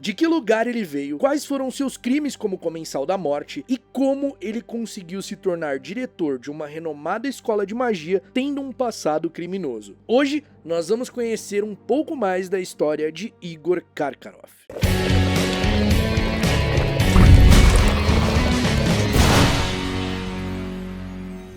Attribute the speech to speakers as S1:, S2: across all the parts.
S1: De que lugar ele veio, quais foram seus crimes como Comensal da Morte e como ele conseguiu se tornar diretor de uma renomada escola de magia tendo um passado criminoso. Hoje nós vamos conhecer um pouco mais da história de Igor Karkaroff.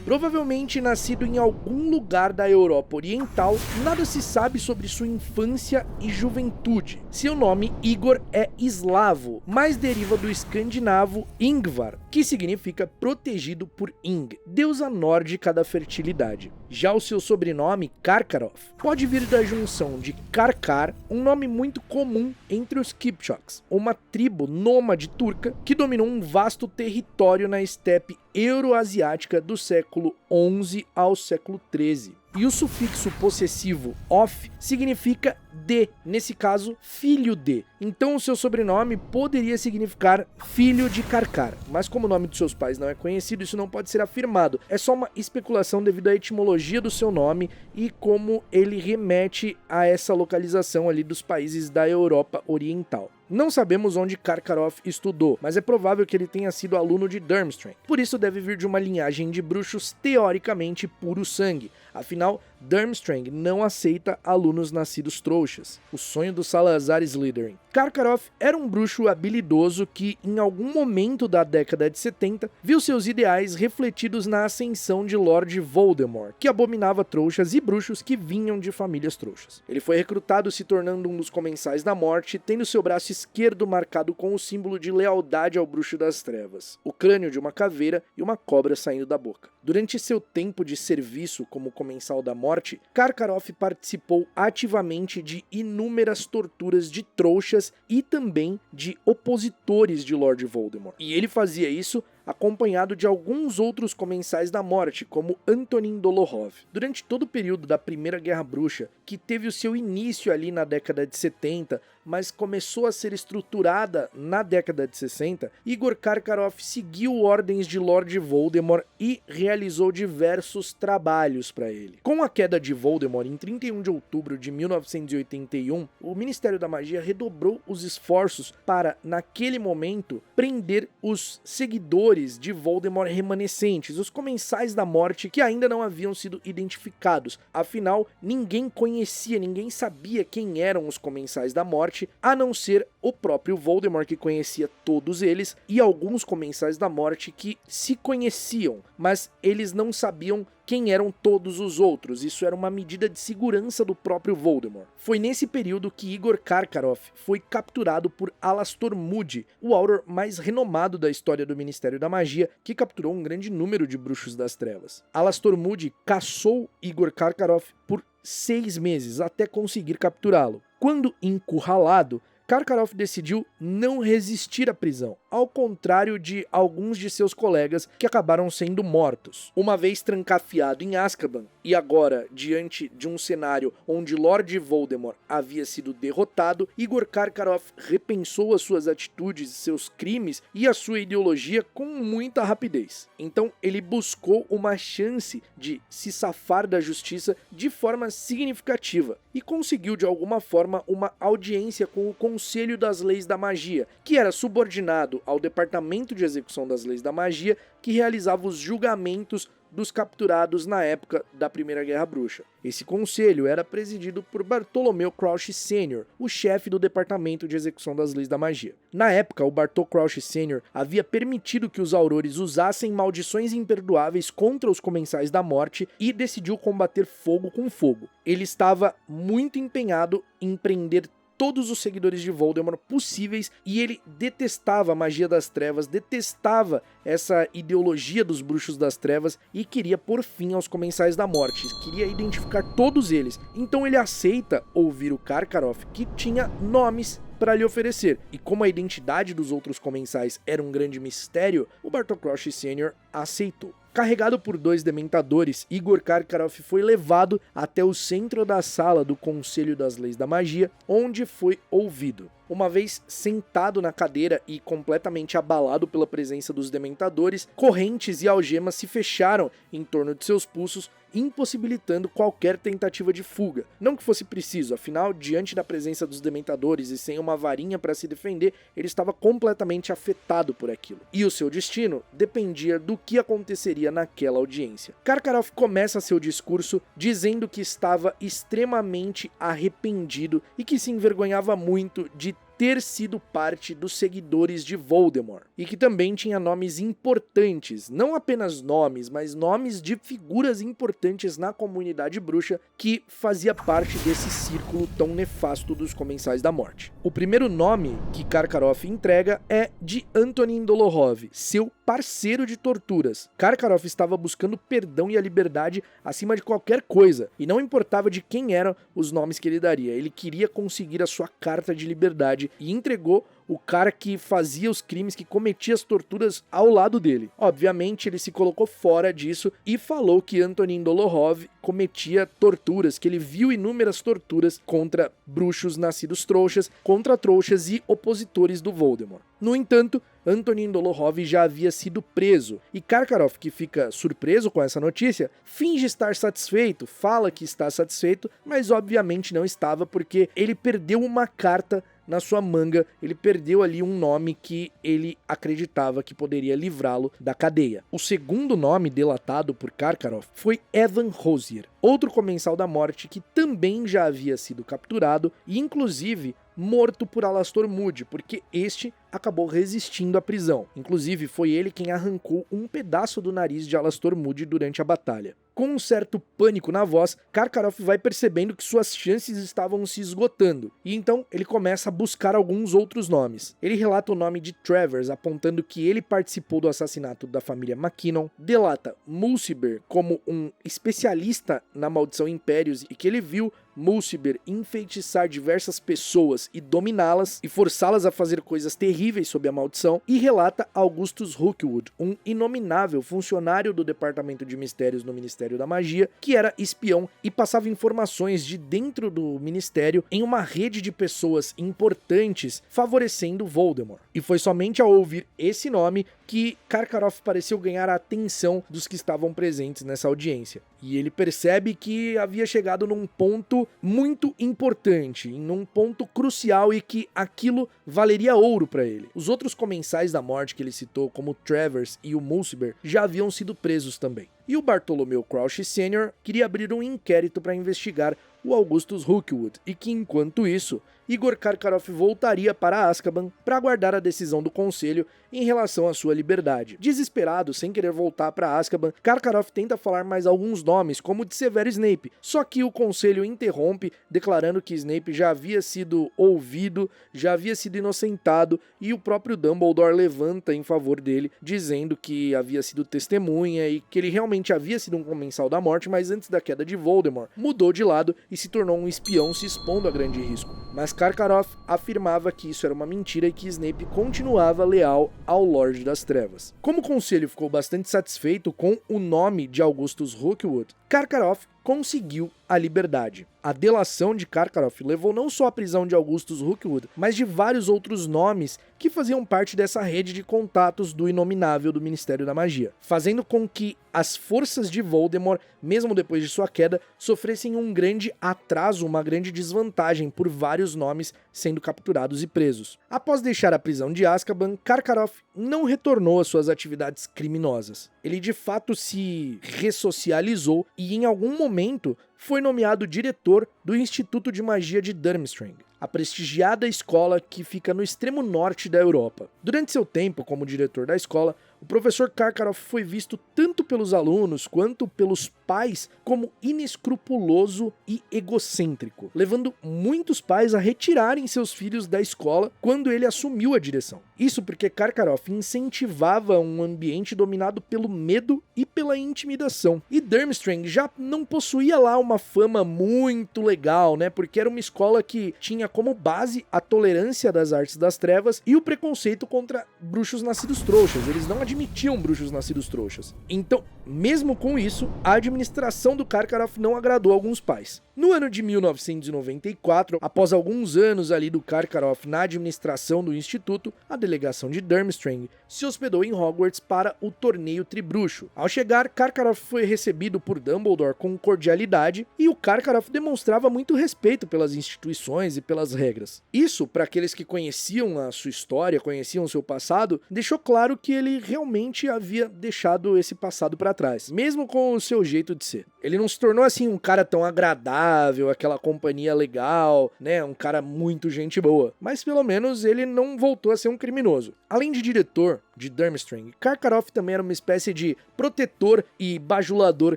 S1: Provavelmente nascido em algum lugar da Europa Oriental, nada se sabe sobre sua infância e juventude. Seu nome Igor é eslavo, mas deriva do escandinavo Ingvar, que significa protegido por Ing, deusa nórdica da fertilidade. Já o seu sobrenome, Karkaroff, pode vir da junção de Karkar, um nome muito comum entre os Kipchoks, uma tribo nômade turca que dominou um vasto território na estepe euroasiática do século XI ao século XIII. E o sufixo possessivo "off" significa de, nesse caso, filho de. Então o seu sobrenome poderia significar filho de Karkar, mas como o nome dos seus pais não é conhecido, isso não pode ser afirmado. É só uma especulação devido à etimologia do seu nome e como ele remete a essa localização ali dos países da Europa Oriental. Não sabemos onde Karkaroff estudou, mas é provável que ele tenha sido aluno de Durmstrang. Por isso deve vir de uma linhagem de bruxos teoricamente puro sangue. Afinal, Durmstrang não aceita alunos nascidos trouxas. O sonho do Salazar Slytherin. Karkaroff era um bruxo habilidoso que, em algum momento da década de 70, viu seus ideais refletidos na ascensão de Lord Voldemort, que abominava trouxas e bruxos que vinham de famílias trouxas. Ele foi recrutado se tornando um dos Comensais da Morte, tendo seu braço esquerdo marcado com o símbolo de lealdade ao Bruxo das Trevas, o crânio de uma caveira e uma cobra saindo da boca. Durante seu tempo de serviço como Comensal da Morte, Karkaroff participou ativamente de inúmeras torturas de trouxas e também de opositores de Lord Voldemort. E ele fazia isso acompanhado de alguns outros Comensais da Morte, como Antonin Dolohov. Durante todo o período da Primeira Guerra Bruxa, que teve o seu início ali na década de 70, mas começou a ser estruturada na década de 60, Igor Karkaroff seguiu ordens de Lord Voldemort e realizou diversos trabalhos para ele. Com a queda de Voldemort em 31 de outubro de 1981, o Ministério da Magia redobrou os esforços para, naquele momento, prender os seguidores de Voldemort remanescentes, os Comensais da Morte que ainda não haviam sido identificados. Afinal, ninguém conhecia, ninguém sabia quem eram os Comensais da Morte, a não ser o próprio Voldemort, que conhecia todos eles, e alguns Comensais da Morte que se conheciam, mas eles não sabiam quem eram todos os outros. Isso era uma medida de segurança do próprio Voldemort. Foi nesse período que Igor Karkaroff foi capturado por Alastor Moody, o Auror mais renomado da história do Ministério da Magia, que capturou um grande número de bruxos das trevas. Alastor Moody caçou Igor Karkaroff por 6 meses até conseguir capturá-lo. Quando encurralado, Karkaroff decidiu não resistir à prisão, ao contrário de alguns de seus colegas que acabaram sendo mortos. Uma vez trancafiado em Azkaban, e agora diante de um cenário onde Lord Voldemort havia sido derrotado, Igor Karkaroff repensou as suas atitudes, seus crimes e a sua ideologia com muita rapidez. Então ele buscou uma chance de se safar da justiça de forma significativa e conseguiu de alguma forma uma audiência com o Conselho das Leis da Magia, que era subordinado ao Departamento de Execução das Leis da Magia, que realizava os julgamentos dos capturados na época da Primeira Guerra Bruxa. Esse conselho era presidido por Bartholomew Crouch Sr., o chefe do Departamento de Execução das Leis da Magia. Na época, o Bartol Crouch Sr. havia permitido que os Aurores usassem maldições imperdoáveis contra os Comensais da Morte e decidiu combater fogo com fogo. Ele estava muito empenhado em prender todos os seguidores de Voldemort possíveis e ele detestava a magia das trevas, detestava essa ideologia dos bruxos das trevas e queria pôr fim aos Comensais da Morte, queria identificar todos eles. Então ele aceita ouvir o Karkaroff, que tinha nomes para lhe oferecer. E como a identidade dos outros comensais era um grande mistério, o Bartol Crouch Sr. aceitou. Carregado por 2 dementadores, Igor Karkaroff foi levado até o centro da sala do Conselho das Leis da Magia, onde foi ouvido. Uma vez sentado na cadeira e completamente abalado pela presença dos dementadores, correntes e algemas se fecharam em torno de seus pulsos, impossibilitando qualquer tentativa de fuga. Não que fosse preciso, afinal, diante da presença dos dementadores e sem uma varinha para se defender, ele estava completamente afetado por aquilo. E o seu destino dependia do que aconteceria naquela audiência. Karkaroff começa seu discurso dizendo que estava extremamente arrependido e que se envergonhava muito de ter sido parte dos seguidores de Voldemort, e que também tinha nomes importantes, não apenas nomes, mas nomes de figuras importantes na comunidade bruxa que fazia parte desse círculo tão nefasto dos Comensais da Morte. O primeiro nome que Karkaroff entrega é de Antonin Dolohov, seu parceiro de torturas. Karkaroff estava buscando perdão e a liberdade acima de qualquer coisa, e não importava de quem eram os nomes que ele daria, ele queria conseguir a sua carta de liberdade e entregou o cara que fazia os crimes, que cometia as torturas ao lado dele. Obviamente, ele se colocou fora disso e falou que Antonin Dolohov cometia torturas, que ele viu inúmeras torturas contra bruxos nascidos trouxas, contra trouxas e opositores do Voldemort. No entanto, Antonin Dolohov já havia sido preso, e Karkaroff, que fica surpreso com essa notícia, finge estar satisfeito, fala que está satisfeito, mas obviamente não estava, porque ele perdeu uma carta na sua manga, ele perdeu ali um nome que ele acreditava que poderia livrá-lo da cadeia. O segundo nome delatado por Karkaroff foi Evan Rosier, outro comensal da morte que também já havia sido capturado e inclusive morto por Alastor Moody, porque este acabou resistindo à prisão. Inclusive, foi ele quem arrancou um pedaço do nariz de Alastor Moody durante a batalha. Com um certo pânico na voz, Karkaroff vai percebendo que suas chances estavam se esgotando, e então ele começa a buscar alguns outros nomes. Ele relata o nome de Travers, apontando que ele participou do assassinato da família McKinnon, delata Mulciber como um especialista na maldição Impérios e que ele viu Mulciber enfeitiçar diversas pessoas e dominá-las e forçá-las a fazer coisas terríveis sob a maldição, e relata Augustus Rookwood, um inominável funcionário do Departamento de Mistérios no Ministério da Magia, que era espião e passava informações de dentro do Ministério em uma rede de pessoas importantes favorecendo Voldemort. E foi somente ao ouvir esse nome que Karkaroff pareceu ganhar a atenção dos que estavam presentes nessa audiência. E ele percebe que havia chegado num ponto muito importante, num ponto crucial, e que aquilo valeria ouro para ele. Os outros comensais da morte que ele citou, como Travers e o Mulciber, já haviam sido presos também. E o Bartholomew Crouch Sr. queria abrir um inquérito para investigar o Augustus Rookwood, e que enquanto isso, Igor Karkaroff voltaria para Azkaban para aguardar a decisão do conselho em relação à sua liberdade. Desesperado, sem querer voltar para Azkaban, Karkaroff tenta falar mais alguns nomes, como o de Severo Snape, só que o conselho interrompe, declarando que Snape já havia sido ouvido, já havia sido inocentado, e o próprio Dumbledore levanta em favor dele, dizendo que havia sido testemunha e que ele realmente havia sido um comensal da morte, mas antes da queda de Voldemort, mudou de lado e se tornou um espião, se expondo a grande risco. Mas Karkaroff afirmava que isso era uma mentira e que Snape continuava leal ao Lorde das Trevas. Como o conselho ficou bastante satisfeito com o nome de Augustus Rookwood, Karkaroff conseguiu a liberdade. A delação de Karkaroff levou não só à prisão de Augustus Rookwood, mas de vários outros nomes que faziam parte dessa rede de contatos do inominável do Ministério da Magia, fazendo com que as forças de Voldemort, mesmo depois de sua queda, sofressem um grande atraso, uma grande desvantagem por vários nomes sendo capturados e presos. Após deixar a prisão de Azkaban, Karkaroff não retornou às suas atividades criminosas. Ele de fato se ressocializou e em algum momento foi nomeado diretor do Instituto de Magia de Durmstrang, a prestigiada escola que fica no extremo norte da Europa. Durante seu tempo como diretor da escola, o professor Karkaroff foi visto tanto pelos alunos quanto pelos pais como inescrupuloso e egocêntrico, levando muitos pais a retirarem seus filhos da escola quando ele assumiu a direção. Isso porque Karkaroff incentivava um ambiente dominado pelo medo e pela intimidação. E Durmstrang já não possuía lá uma fama muito legal, né? Porque era uma escola que tinha como base a tolerância das artes das trevas e o preconceito contra bruxos nascidos trouxas. Eles não admitiam bruxos nascidos trouxas. Então, mesmo com isso, a administração do Karkaroff não agradou alguns pais. No ano de 1994, após alguns anos ali do Karkaroff na administração do instituto, a delegação de Durmstrang se hospedou em Hogwarts para o torneio Tribruxo. Ao chegar, Karkaroff foi recebido por Dumbledore com cordialidade e o Karkaroff demonstrava muito respeito pelas instituições e pelas regras. Isso, para aqueles que conheciam a sua história, conheciam o seu passado, deixou claro que ele realmente havia deixado esse passado para trás, mesmo com o seu jeito de ser. Ele não se tornou assim um cara tão agradável, aquela companhia legal, né, um cara muito gente boa, mas pelo menos ele não voltou a ser um criminoso. Além de diretor de Durmstrang, Karkaroff também era uma espécie de protetor e bajulador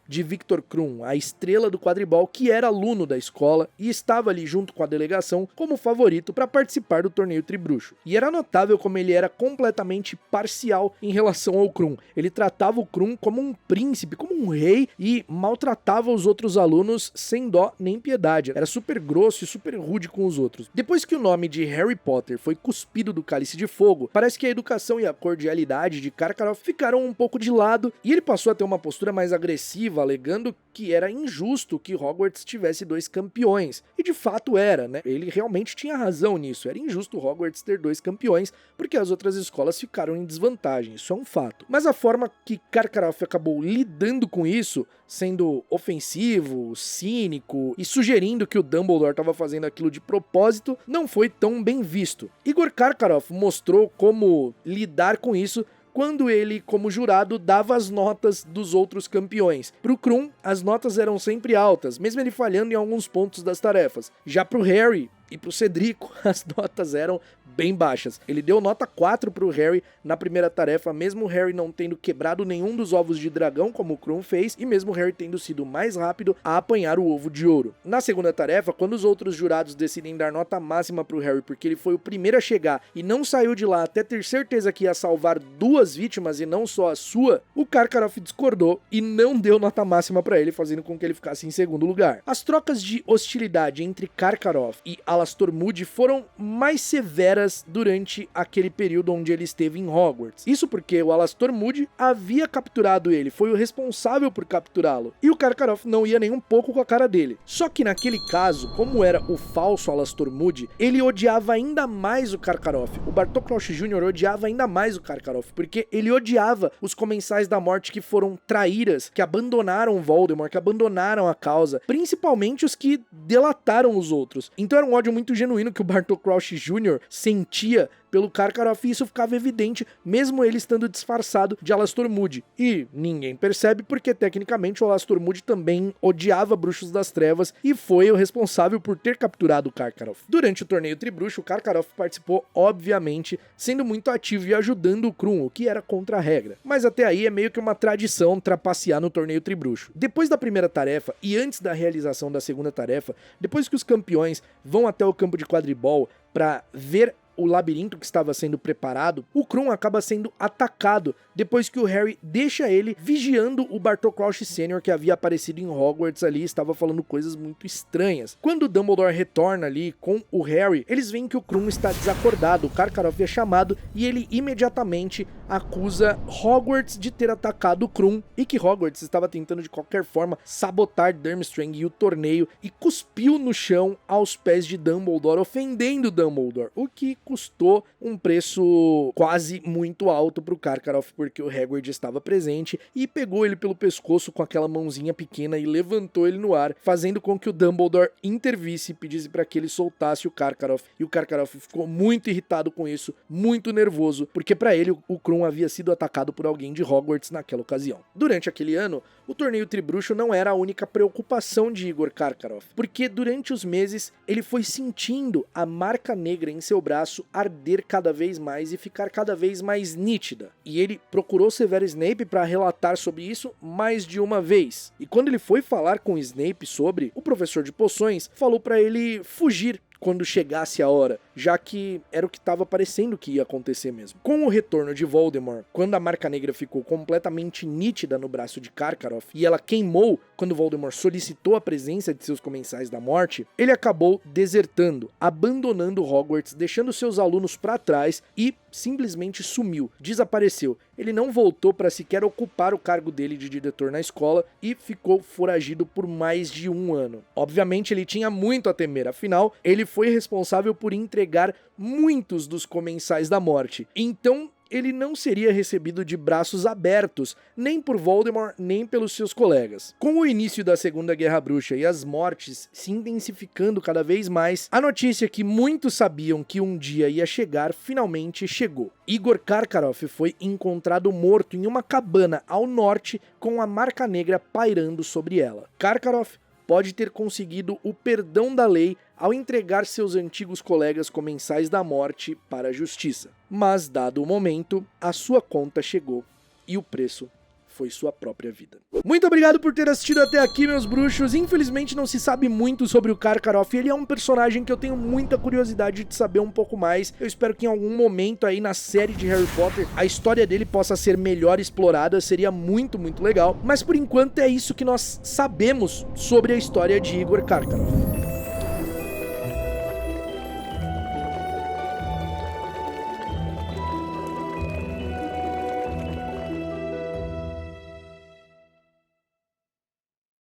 S1: de Viktor Krum, a estrela do quadribol que era aluno da escola e estava ali junto com a delegação como favorito para participar do torneio Tribruxo. E era notável como ele era completamente parcial em relação ao Krum. Ele tratava o Krum como um príncipe, como um rei e maltratava os outros alunos sem dó nem piedade. Era super grosso e super rude com os outros. Depois que o nome de Harry Potter foi cuspido do Cálice de Fogo, parece que a educação e a cordialidade de Karkaroff ficaram um pouco de lado e ele passou a ter uma postura mais agressiva, alegando que era injusto que Hogwarts tivesse 2 campeões. E de fato era, né? Ele realmente tinha razão nisso. Era injusto Hogwarts ter 2 campeões porque as outras escolas ficaram em desvantagem. Isso é um fato. Mas a forma que Karkaroff acabou lidando com isso, sendo ofensivo, cínico e sugerindo que o Dumbledore estava fazendo aquilo de propósito, não foi tão bem visto. Igor Karkaroff mostrou como lidar com isso quando ele, como jurado, dava as notas dos outros campeões. Pro Krum, as notas eram sempre altas, mesmo ele falhando em alguns pontos das tarefas. Já pro Harry e pro Cedrico, as notas eram bem baixas. Ele deu nota 4 pro Harry na primeira tarefa, mesmo o Harry não tendo quebrado nenhum dos ovos de dragão, como o Krum fez, e mesmo o Harry tendo sido mais rápido a apanhar o ovo de ouro. Na segunda tarefa, quando os outros jurados decidem dar nota máxima pro Harry porque ele foi o primeiro a chegar e não saiu de lá até ter certeza que ia salvar 2 vítimas e não só a sua, o Karkaroff discordou e não deu nota máxima pra ele, fazendo com que ele ficasse em segundo lugar. As trocas de hostilidade entre Karkaroff e Alastor Moody foram mais severas durante aquele período onde ele esteve em Hogwarts. Isso porque o Alastor Moody havia capturado ele, foi o responsável por capturá-lo, e o Karkaroff não ia nem um pouco com a cara dele. Só que naquele caso, como era o falso Alastor Moody, ele odiava ainda mais o Karkaroff. O Bartô Crouch Jr. odiava ainda mais o Karkaroff, porque ele odiava os Comensais da Morte que foram traíras, que abandonaram Voldemort, que abandonaram a causa, principalmente os que delataram os outros. Então era um ódio muito genuíno que o Bartô Crouch Jr. sentia pelo Karkaroff, e isso ficava evidente mesmo ele estando disfarçado de Alastor Moody. E ninguém percebe porque tecnicamente o Alastor Moody também odiava Bruxos das Trevas e foi o responsável por ter capturado o Karkaroff. Durante o torneio Tribruxo, o Karkaroff participou, obviamente, sendo muito ativo e ajudando o Krum, o que era contra a regra. Mas até aí é meio que uma tradição trapacear no torneio Tribruxo. Depois da primeira tarefa e antes da realização da segunda tarefa, depois que os campeões vão até o campo de quadribol para ver o labirinto que estava sendo preparado, o Krum acaba sendo atacado depois que o Harry deixa ele vigiando o Bartô Crouch Sr., que havia aparecido em Hogwarts ali e estava falando coisas muito estranhas. Quando o Dumbledore retorna ali com o Harry, eles veem que o Krum está desacordado, o Karkaroff é chamado e ele imediatamente acusa Hogwarts de ter atacado o Krum e que Hogwarts estava tentando de qualquer forma sabotar Durmstrang e o torneio, e cuspiu no chão aos pés de Dumbledore, ofendendo Dumbledore, o que custou um preço quase muito alto pro Karkaroff, porque o Hagrid estava presente e pegou ele pelo pescoço com aquela mãozinha pequena e levantou ele no ar, fazendo com que o Dumbledore intervisse e pedisse para que ele soltasse o Karkaroff. E o Karkaroff ficou muito irritado com isso, muito nervoso, porque para ele o Krum havia sido atacado por alguém de Hogwarts naquela ocasião. Durante aquele ano, o torneio Tribruxo não era a única preocupação de Igor Karkaroff, porque durante os meses ele foi sentindo a marca negra em seu braço arder cada vez mais e ficar cada vez mais nítida. E ele procurou Severus Snape para relatar sobre isso mais de uma vez. E quando ele foi falar com Snape sobre, o professor de poções falou para ele fugir quando chegasse a hora, já que era o que estava parecendo que ia acontecer mesmo. Com o retorno de Voldemort, quando a marca negra ficou completamente nítida no braço de Karkaroff e ela queimou quando Voldemort solicitou a presença de seus Comensais da Morte, ele acabou desertando, abandonando Hogwarts, deixando seus alunos para trás e simplesmente sumiu, desapareceu. ele não voltou para sequer ocupar o cargo dele de diretor na escola e ficou foragido por mais de um ano. Obviamente ele tinha muito a temer, afinal ele foi responsável por entregar muitos dos comensais da morte. Então ele não seria recebido de braços abertos, nem por Voldemort, nem pelos seus colegas. Com o início da Segunda Guerra Bruxa e as mortes se intensificando cada vez mais, a notícia que muitos sabiam que um dia ia chegar, finalmente chegou. Igor Karkaroff foi encontrado morto em uma cabana ao norte com a marca negra pairando sobre ela. Karkaroff pode ter conseguido o perdão da lei ao entregar seus antigos colegas comensais da morte para a justiça. Mas, dado o momento, a sua conta chegou e o preço foi sua própria vida. Muito obrigado por ter assistido até aqui, meus bruxos. Infelizmente não se sabe muito sobre o Karkaroff. Ele é um personagem que eu tenho muita curiosidade de saber um pouco mais. Eu espero que em algum momento aí na série de Harry Potter a história dele possa ser melhor explorada. Seria muito, muito legal. Mas por enquanto é isso que nós sabemos sobre a história de Igor Karkaroff.